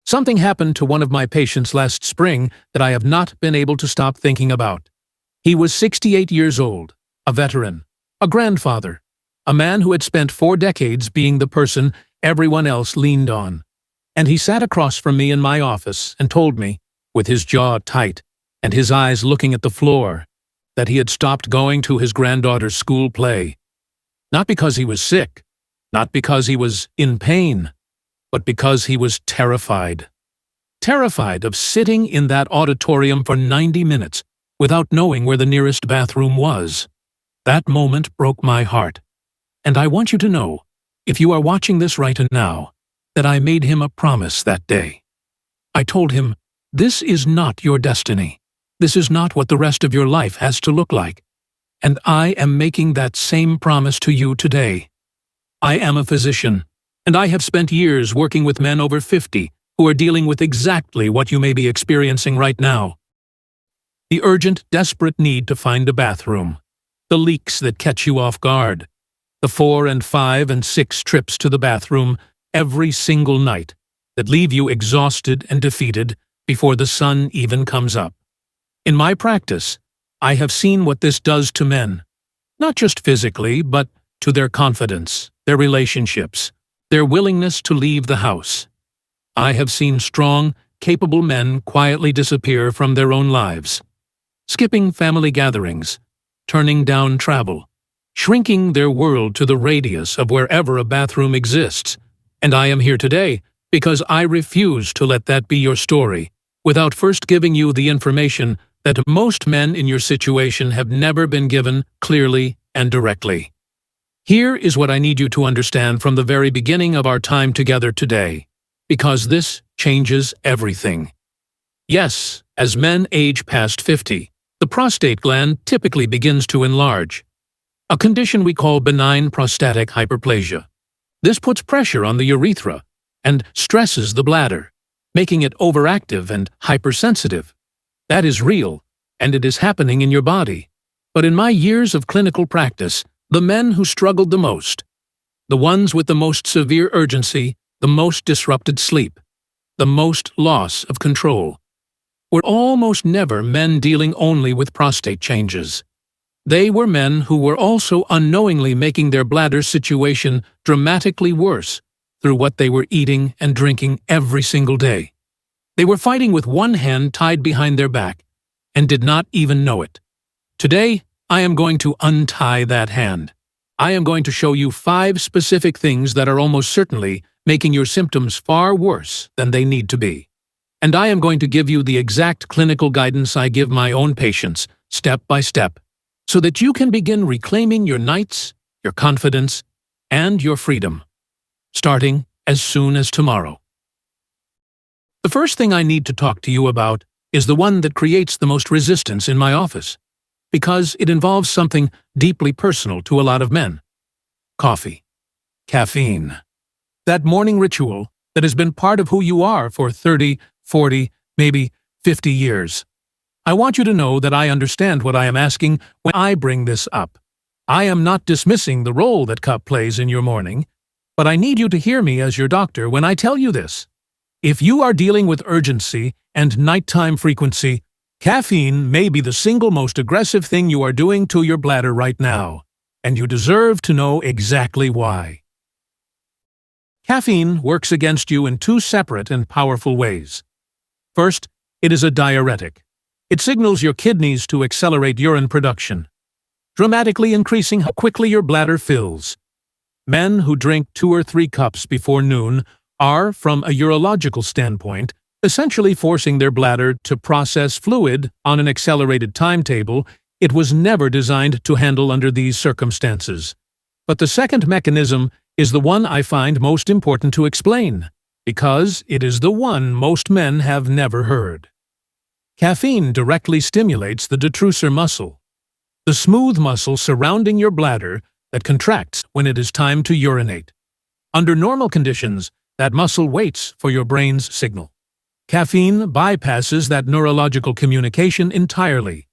Something happened to one of my patients last spring that I have not been able to stop thinking about. He was 68 years old, a veteran, a grandfather, a man who had spent 4 decades being the person everyone else leaned on. And he sat across from me in my office and told me, with his jaw tight and his eyes looking at the floor, that he had stopped going to his granddaughter's school play. Not because he was sick, not because he was in pain, but because he was terrified. Terrified of sitting in that auditorium for 90 minutes without knowing where the nearest bathroom was. That moment broke my heart. And I want you to know, if you are watching this right now, that I made him a promise that day. I told him, this is not your destiny. This is not what the rest of your life has to look like. And I am making that same promise to you today. I am a physician, and I have spent years working with men over 50 who are dealing with exactly what you may be experiencing right now. The urgent, desperate need to find a bathroom. The leaks that catch you off guard. The 4 and 5 and 6 trips to the bathroom every single night that leave you exhausted and defeated before the sun even comes up. In my practice, I have seen what this does to men, not just physically, but to their confidence, their relationships, their willingness to leave the house. I have seen strong, capable men quietly disappear from their own lives, skipping family gatherings, turning down travel, shrinking their world to the radius of wherever a bathroom exists. And I am here today because I refuse to let that be your story without first giving you the information that most men in your situation have never been given clearly and directly. Here is what I need you to understand from the very beginning of our time together today, because this changes everything. Yes, as men age past 50, the prostate gland typically begins to enlarge, a condition we call benign prostatic hyperplasia. This puts pressure on the urethra and stresses the bladder, making it overactive and hypersensitive. That is real, and it is happening in your body. But in my years of clinical practice, the men who struggled the most, the ones with the most severe urgency, the most disrupted sleep, the most loss of control, were almost never men dealing only with prostate changes. They were men who were also unknowingly making their bladder situation dramatically worse through what they were eating and drinking every single day. They were fighting with one hand tied behind their back and did not even know it. Today, I am going to untie that hand. I am going to show you 5 specific things that are almost certainly making your symptoms far worse than they need to be. And I am going to give you the exact clinical guidance I give my own patients, step by step, so that you can begin reclaiming your nights, your confidence, and your freedom, starting as soon as tomorrow. The first thing I need to talk to you about is the one that creates the most resistance in my office, because it involves something deeply personal to a lot of men. Coffee. Caffeine. That morning ritual that has been part of who you are for 30, 40, maybe 50 years. I want you to know that I understand what I am asking when I bring this up. I am not dismissing the role that cup plays in your morning, but I need you to hear me as your doctor when I tell you this. If you are dealing with urgency and nighttime frequency, caffeine may be the single most aggressive thing you are doing to your bladder right now, and you deserve to know exactly why. Caffeine works against you in 2 separate and powerful ways. First, it is a diuretic. It signals your kidneys to accelerate urine production, dramatically increasing how quickly your bladder fills. Men who drink 2 or 3 cups before noon are, from a urological standpoint, essentially forcing their bladder to process fluid on an accelerated timetable it was never designed to handle under these circumstances. But the second mechanism is the one I find most important to explain, because it is the one most men have never heard. Caffeine directly stimulates the detrusor muscle, the smooth muscle surrounding your bladder that contracts when it is time to urinate. Under normal conditions, that muscle waits for your brain's signal. Caffeine bypasses that neurological communication entirely.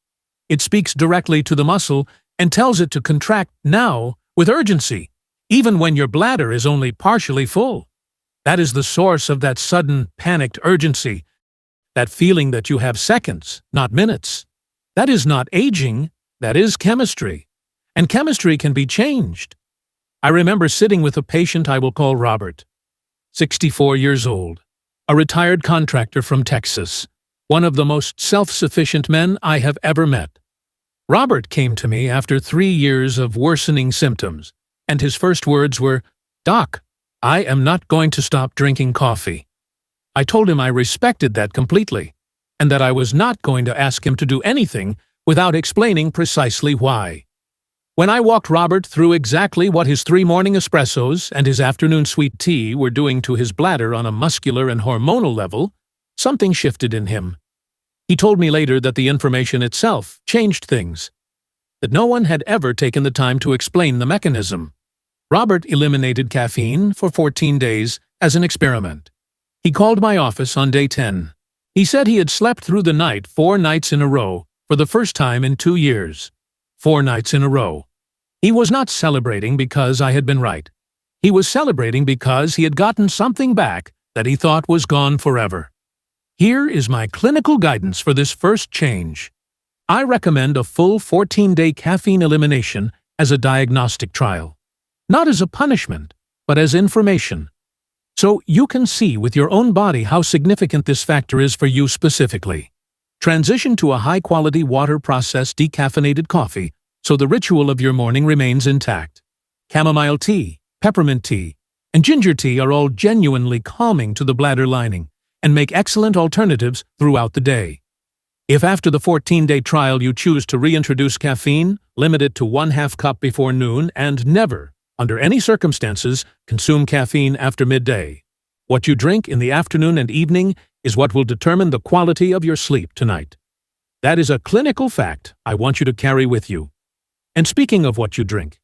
It speaks directly to the muscle and tells it to contract now with urgency, even when your bladder is only partially full. That is the source of that sudden, panicked urgency, that feeling that you have seconds, not minutes. That is not aging, that is chemistry. And chemistry can be changed. I remember sitting with a patient I will call Robert, 64 years old, a retired contractor from Texas, one of the most self-sufficient men I have ever met. Robert came to me after 3 years of worsening symptoms, and his first words were, "Doc, I am not going to stop drinking coffee." I told him I respected that completely, and that I was not going to ask him to do anything without explaining precisely why. When I walked Robert through exactly what his 3 morning espressos and his afternoon sweet tea were doing to his bladder on a muscular and hormonal level, something shifted in him. He told me later that the information itself changed things, that no one had ever taken the time to explain the mechanism. Robert eliminated caffeine for 14 days as an experiment. He called my office on day 10. He said he had slept through the night 4 nights in a row for the first time in 2 years. 4 nights in a row. He was not celebrating because I had been right. He was celebrating because he had gotten something back that he thought was gone forever. Here is my clinical guidance for this first change. I recommend a full 14-day caffeine elimination as a diagnostic trial. Not as a punishment, but as information. So you can see with your own body how significant this factor is for you specifically. Transition to a high-quality water-processed decaffeinated coffee so the ritual of your morning remains intact. Chamomile tea, peppermint tea, and ginger tea are all genuinely calming to the bladder lining and make excellent alternatives throughout the day. If after the 14-day trial you choose to reintroduce caffeine, limit it to 1/2 cup before noon and never, under any circumstances, consume caffeine after midday. What you drink in the afternoon and evening is what will determine the quality of your sleep tonight. That is a clinical fact I want you to carry with you. And speaking of what you drink,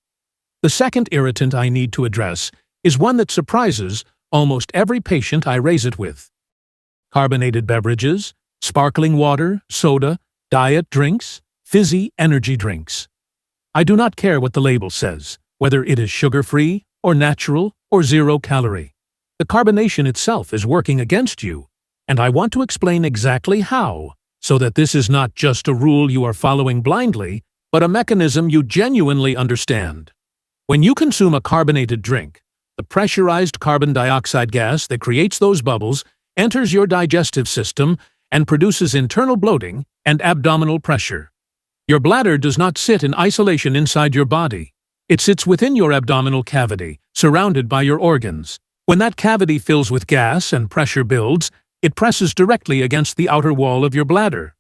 the second irritant I need to address is one that surprises almost every patient I raise it with. Carbonated beverages, sparkling water, soda, diet drinks, fizzy energy drinks. I do not care what the label says, whether it is sugar-free, or natural, or zero-calorie. The carbonation itself is working against you, and I want to explain exactly how, so that this is not just a rule you are following blindly, but a mechanism you genuinely understand. When you consume a carbonated drink, the pressurized carbon dioxide gas that creates those bubbles enters your digestive system and produces internal bloating and abdominal pressure. Your bladder does not sit in isolation inside your body. It sits within your abdominal cavity, surrounded by your organs. When that cavity fills with gas and pressure builds, it presses directly against the outer wall of your bladder.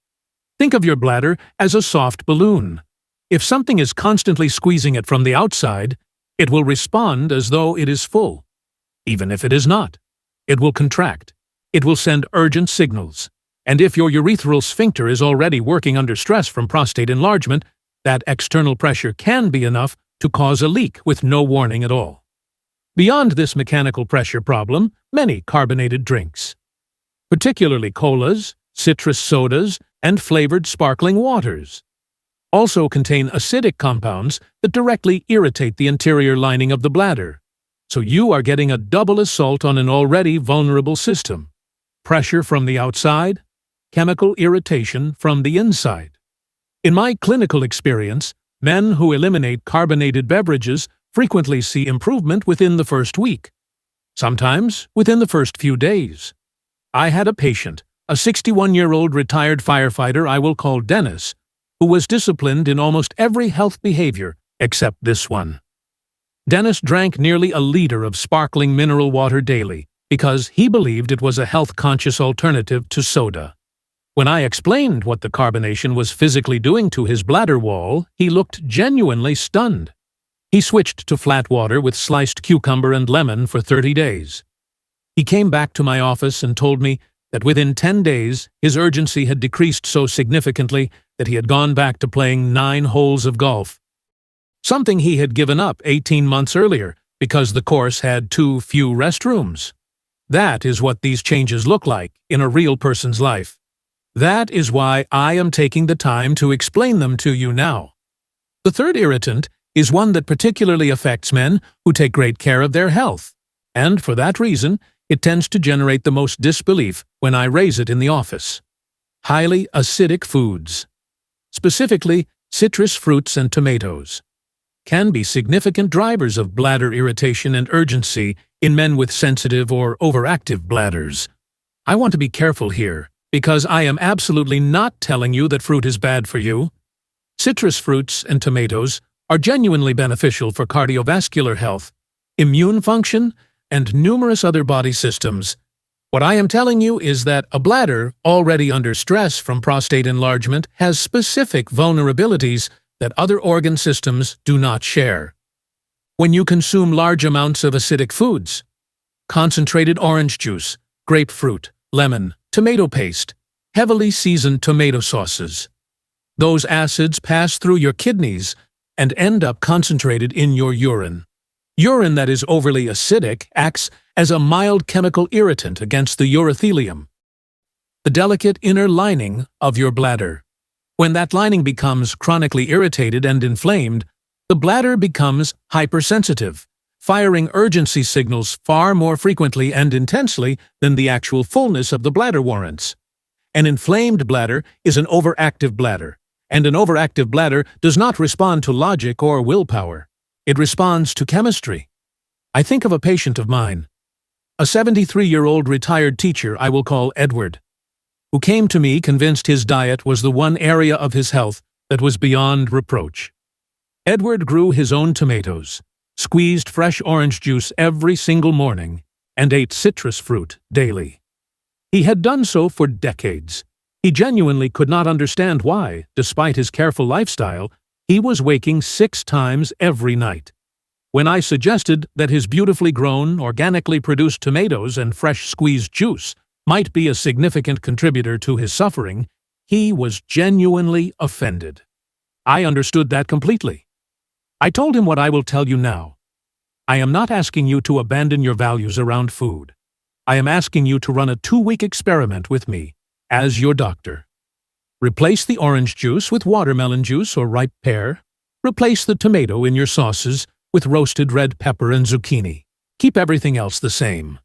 Think of your bladder as a soft balloon. If something is constantly squeezing it from the outside, it will respond as though it is full. Even if it is not, it will contract. It will send urgent signals. And if your urethral sphincter is already working under stress from prostate enlargement, that external pressure can be enough to cause a leak with no warning at all. Beyond this mechanical pressure problem, many carbonated drinks, particularly colas, citrus sodas, and flavored sparkling waters, also contain acidic compounds that directly irritate the interior lining of the bladder. So you are getting a double assault on an already vulnerable system. Pressure from the outside, chemical irritation from the inside. In my clinical experience, men who eliminate carbonated beverages frequently see improvement within the first week, sometimes within the first few days. I had a patient, a 61-year-old retired firefighter I will call Dennis, who was disciplined in almost every health behavior except this one. Dennis drank nearly a liter of sparkling mineral water daily because he believed it was a health-conscious alternative to soda. When I explained what the carbonation was physically doing to his bladder wall, he looked genuinely stunned. He switched to flat water with sliced cucumber and lemon for 30 days. He came back to my office and told me that within 10 days his urgency had decreased so significantly that he had gone back to playing 9 holes of golf, something he had given up 18 months earlier because the course had too few restrooms. That is what these changes look like in a real person's life. That is why I am taking the time to explain them to you now. The third irritant is one that particularly affects men who take great care of their health, and for that reason, It tends to generate the most disbelief when I raise it in the office. Highly acidic foods, specifically citrus fruits and tomatoes, can be significant drivers of bladder irritation and urgency in men with sensitive or overactive bladders. I want to be careful here, because I am absolutely not telling you that fruit is bad for you. Citrus fruits and tomatoes are genuinely beneficial for cardiovascular health, immune function, and numerous other body systems. What I am telling you is that a bladder already under stress from prostate enlargement has specific vulnerabilities that other organ systems do not share. When you consume large amounts of acidic foods, concentrated orange juice, grapefruit, lemon, tomato paste, heavily seasoned tomato sauces, those acids pass through your kidneys and end up concentrated in your urine. Urine that is overly acidic acts as a mild chemical irritant against the urothelium, the delicate inner lining of your bladder. When that lining becomes chronically irritated and inflamed, the bladder becomes hypersensitive, firing urgency signals far more frequently and intensely than the actual fullness of the bladder warrants. An inflamed bladder is an overactive bladder, and an overactive bladder does not respond to logic or willpower. It responds to chemistry. I think of a patient of mine, a 73-year-old retired teacher I will call Edward, who came to me convinced his diet was the one area of his health that was beyond reproach. Edward grew his own tomatoes, squeezed fresh orange juice every single morning, and ate citrus fruit daily. He had done so for decades. He genuinely could not understand why, despite his careful lifestyle, he was waking 6 times every night. When I suggested that his beautifully grown, organically produced tomatoes and fresh squeezed juice might be a significant contributor to his suffering, he was genuinely offended. I understood that completely. I told him what I will tell you now. I am not asking you to abandon your values around food. I am asking you to run a 2-week experiment with me as your doctor. Replace the orange juice with watermelon juice or ripe pear. Replace the tomato in your sauces with roasted red pepper and zucchini. Keep everything else the same.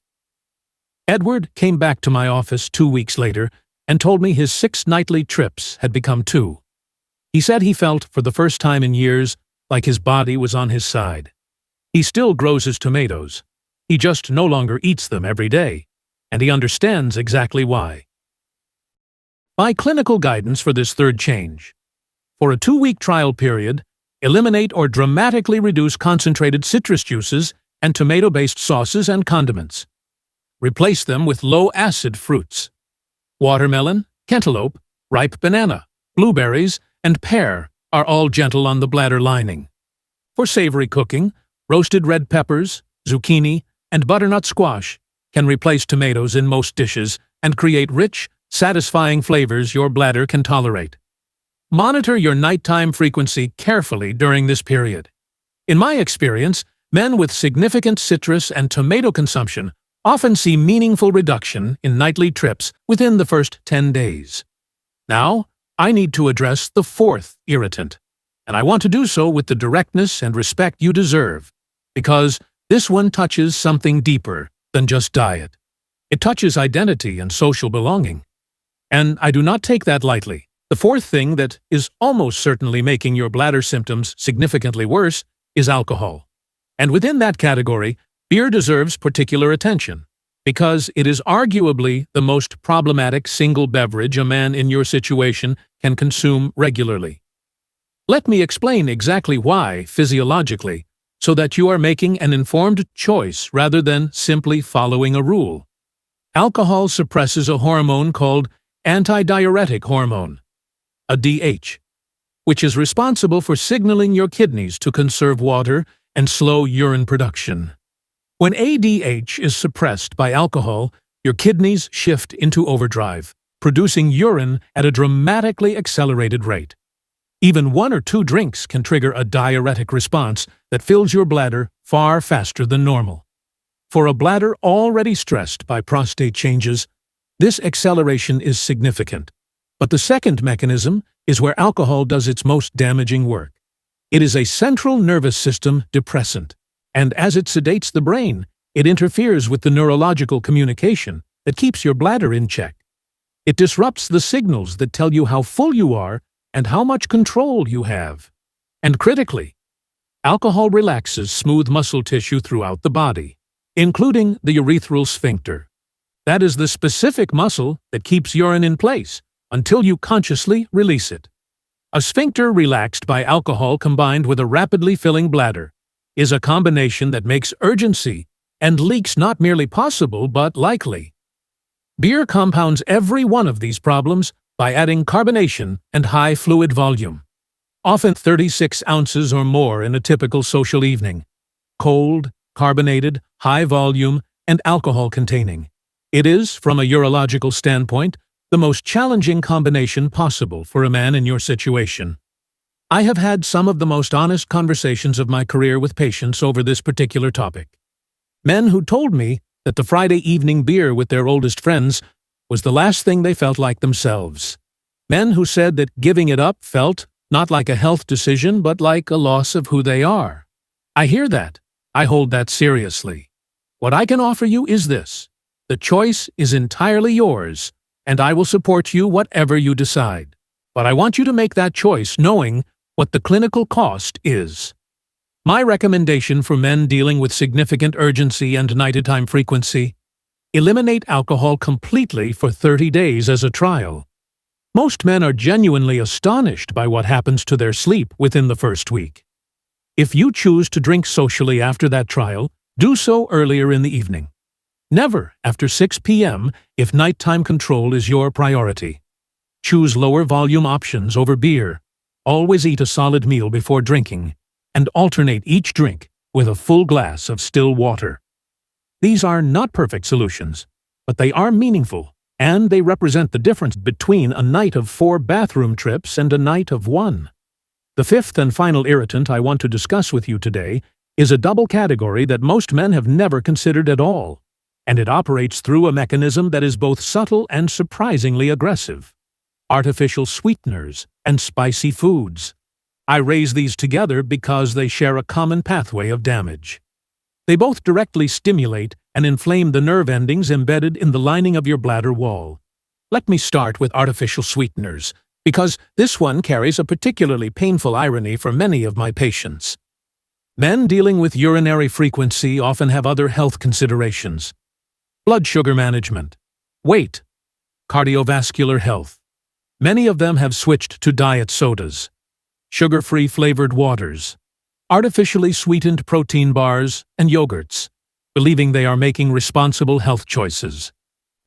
Edward came back to my office 2 weeks later and told me his 6 nightly trips had become 2. He said he felt, for the first time in years, like his body was on his side. He still grows his tomatoes. He just no longer eats them every day, and he understands exactly why. My clinical guidance for this third change: for a 2-week trial period, eliminate or dramatically reduce concentrated citrus juices and tomato-based sauces and condiments. Replace them with low-acid fruits. Watermelon, cantaloupe, ripe banana, blueberries, and pear are all gentle on the bladder lining. For savory cooking, roasted red peppers, zucchini, and butternut squash can replace tomatoes in most dishes and create rich, satisfying flavors your bladder can tolerate. Monitor your nighttime frequency carefully during this period. In my experience, men with significant citrus and tomato consumption often see meaningful reduction in nightly trips within the first 10 days. Now, I need to address the 4th irritant, and I want to do so with the directness and respect you deserve, because this one touches something deeper than just diet. It touches identity and social belonging. And I do not take that lightly. The 4th thing that is almost certainly making your bladder symptoms significantly worse is alcohol. And within that category, beer deserves particular attention, because it is arguably the most problematic single beverage a man in your situation can consume regularly. Let me explain exactly why physiologically, so that you are making an informed choice rather than simply following a rule. Alcohol suppresses a hormone called antidiuretic hormone, a DH, which is responsible for signaling your kidneys to conserve water and slow urine production. When ADH is suppressed by alcohol, your kidneys shift into overdrive, producing urine at a dramatically accelerated rate. Even 1 or 2 drinks can trigger a diuretic response that fills your bladder far faster than normal. For a bladder already stressed by prostate changes, this acceleration is significant. But the second mechanism is where alcohol does its most damaging work. It is a central nervous system depressant, and as it sedates the brain, It interferes with the neurological communication that keeps your bladder in check. It disrupts the signals that tell you how full you are and how much control you have. And critically, alcohol relaxes smooth muscle tissue throughout the body, including the urethral sphincter. That is the specific muscle that keeps urine in place until you consciously release it. A sphincter relaxed by alcohol combined with a rapidly filling bladder is a combination that makes urgency and leaks not merely possible but likely. Beer compounds every one of these problems by adding carbonation and high fluid volume, often 36 ounces or more in a typical social evening. Cold, carbonated, high volume, and alcohol-containing. It is, from a urological standpoint, the most challenging combination possible for a man in your situation. I have had some of the most honest conversations of my career with patients over this particular topic. Men who told me that the Friday evening beer with their oldest friends was the last thing they felt like themselves. Men who said that giving it up felt not like a health decision but like a loss of who they are. I hear that. I hold that seriously. What I can offer you is this. The choice is entirely yours, and I will support you whatever you decide. But I want you to make that choice knowing what the clinical cost is. My recommendation for men dealing with significant urgency and nighttime frequency: eliminate alcohol completely for 30 days as a trial. Most men are genuinely astonished by what happens to their sleep within the first week. If you choose to drink socially after that trial, do so earlier in the evening. Never after 6 p.m. if nighttime control is your priority. Choose lower volume options over beer. Always eat a solid meal before drinking, and alternate each drink with a full glass of still water. These are not perfect solutions, but they are meaningful, and they represent the difference between a night of 4 bathroom trips and a night of 1. The fifth and final irritant I want to discuss with you today is a double category that most men have never considered at all, and it operates through a mechanism that is both subtle and surprisingly aggressive: artificial sweeteners and spicy foods. I raise these together because they share a common pathway of damage. They both directly stimulate and inflame the nerve endings embedded in the lining of your bladder wall. Let me start with artificial sweeteners, because this one carries a particularly painful irony for many of my patients. Men dealing with urinary frequency often have other health considerations: blood sugar management, weight, cardiovascular health. Many of them have switched to diet sodas, sugar-free flavored waters, artificially sweetened protein bars, and yogurts, believing they are making responsible health choices.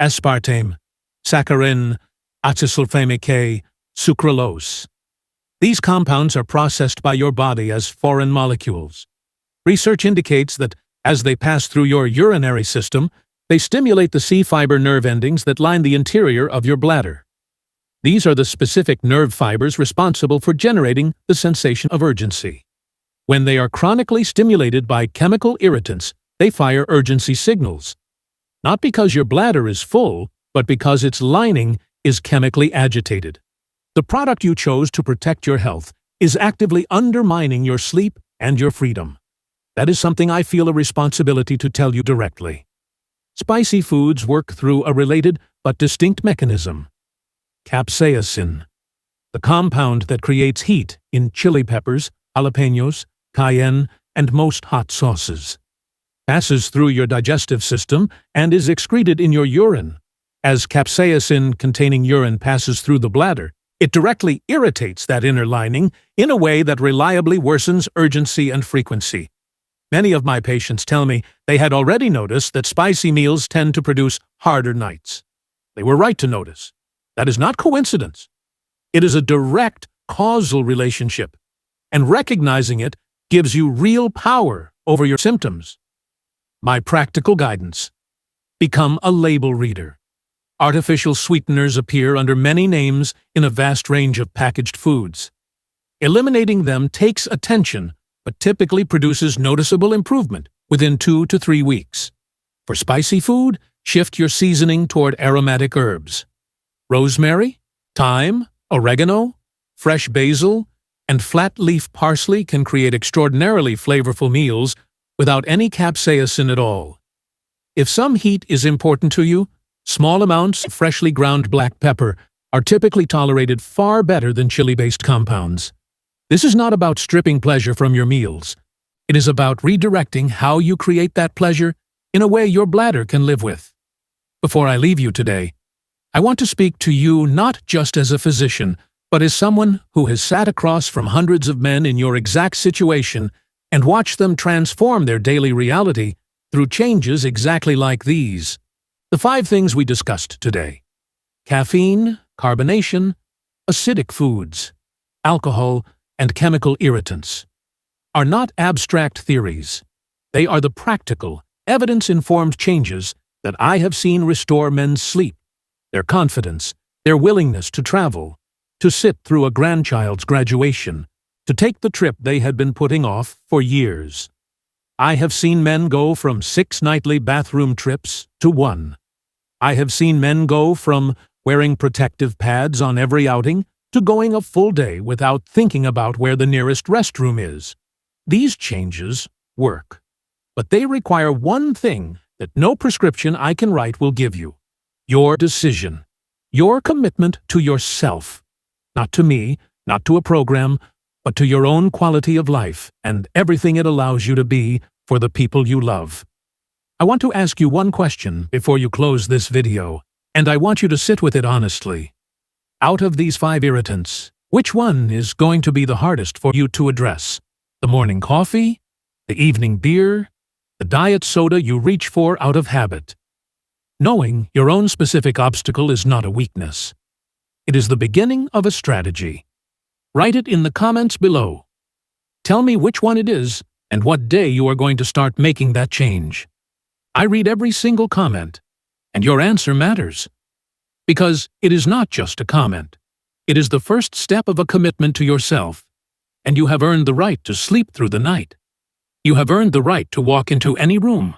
Aspartame, saccharin, acesulfamic A, sucralose. These compounds are processed by your body as foreign molecules. Research indicates that as they pass through your urinary system, they stimulate the C-fiber nerve endings that line the interior of your bladder. These are the specific nerve fibers responsible for generating the sensation of urgency. When they are chronically stimulated by chemical irritants, they fire urgency signals. Not because your bladder is full, but because its lining is chemically agitated. The product you chose to protect your health is actively undermining your sleep and your freedom. That is something I feel a responsibility to tell you directly. Spicy foods work through a related but distinct mechanism. Capsaicin, the compound that creates heat in chili peppers, jalapenos, cayenne, and most hot sauces, passes through your digestive system and is excreted in your urine. As capsaicin-containing urine passes through the bladder, it directly irritates that inner lining in a way that reliably worsens urgency and frequency. Many of my patients tell me they had already noticed that spicy meals tend to produce harder nights. They were right to notice. That is not coincidence. It is a direct causal relationship, and recognizing it gives you real power over your symptoms. My practical guidance: become a label reader. Artificial sweeteners appear under many names in a vast range of packaged foods. Eliminating them takes attention, but typically produces noticeable improvement within 2 to 3 weeks. For spicy food, shift your seasoning toward aromatic herbs. Rosemary, thyme, oregano, fresh basil, and flat-leaf parsley can create extraordinarily flavorful meals without any capsaicin at all. If some heat is important to you, small amounts of freshly ground black pepper are typically tolerated far better than chili-based compounds. This is not about stripping pleasure from your meals. It is about redirecting how you create that pleasure in a way your bladder can live with. Before I leave you today, I want to speak to you not just as a physician, but as someone who has sat across from hundreds of men in your exact situation and watched them transform their daily reality through changes exactly like these. The 5 things we discussed today: caffeine, carbonation, acidic foods, alcohol, and chemical irritants, are not abstract theories. They are the practical, evidence-informed changes that I have seen restore men's sleep, their confidence, their willingness to travel, to sit through a grandchild's graduation, to take the trip they had been putting off for years. I have seen men go from 6 nightly bathroom trips to 1. I have seen men go from wearing protective pads on every outing to going a full day without thinking about where the nearest restroom is. These changes work, but they require one thing that no prescription I can write will give you: your decision, your commitment to yourself, not to me, not to a program, but to your own quality of life and everything it allows you to be for the people you love. I want to ask you one question before you close this video, and I want you to sit with it honestly. Out of these 5 irritants, which one is going to be the hardest for you to address? The morning coffee? The evening beer? The diet soda you reach for out of habit? Knowing your own specific obstacle is not a weakness. It is the beginning of a strategy. Write it in the comments below. Tell me which one it is and what day you are going to start making that change. I read every single comment, and your answer matters. Because it is not just a comment. It is the first step of a commitment to yourself, and you have earned the right to sleep through the night. You have earned the right to walk into any room,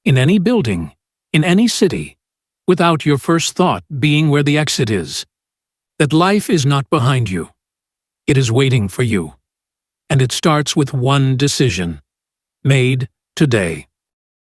in any building, in any city, without your first thought being where the exit is. That life is not behind you. It is waiting for you. And it starts with one decision, made today.